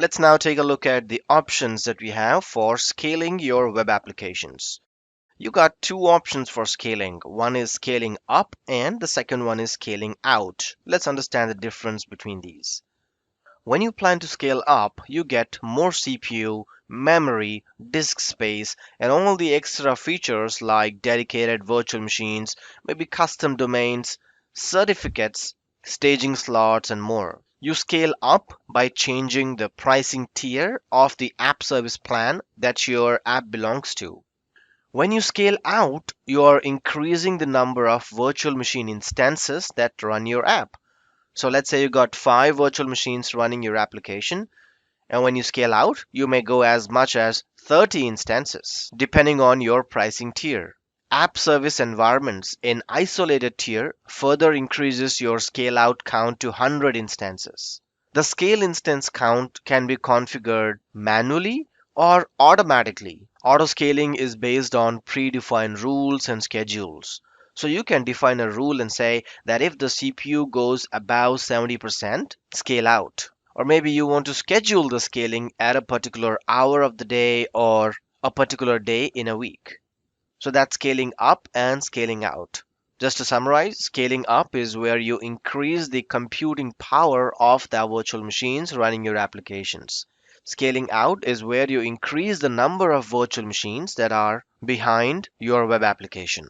Let's now take a look at the options that we have for scaling your web applications. You got two options for scaling. One is scaling up and the second one is scaling out. Let's understand the difference between these. When you plan to scale up, you get more CPU, memory, disk space, and all the extra features like dedicated virtual machines, maybe custom domains, certificates, staging slots, and more. You scale up by changing the pricing tier of the app service plan that your app belongs to. When you scale out, you are increasing the number of virtual machine instances that run your app. So let's say you got 5 virtual machines running your application, and when you scale out, you may go as much as 30 instances, depending on your pricing tier. App service environments in isolated tier further increases your scale out count to 100 instances. The scale instance count can be configured manually or automatically. Auto scaling is based on predefined rules and schedules. So you can define a rule and say that if the CPU goes above 70%, scale out. Or maybe you want to schedule the scaling at a particular hour of the day or a particular day in a week. So that's scaling up and scaling out. Just to summarize, scaling up is where you increase the computing power of the virtual machines running your applications. Scaling out is where you increase the number of virtual machines that are behind your web application.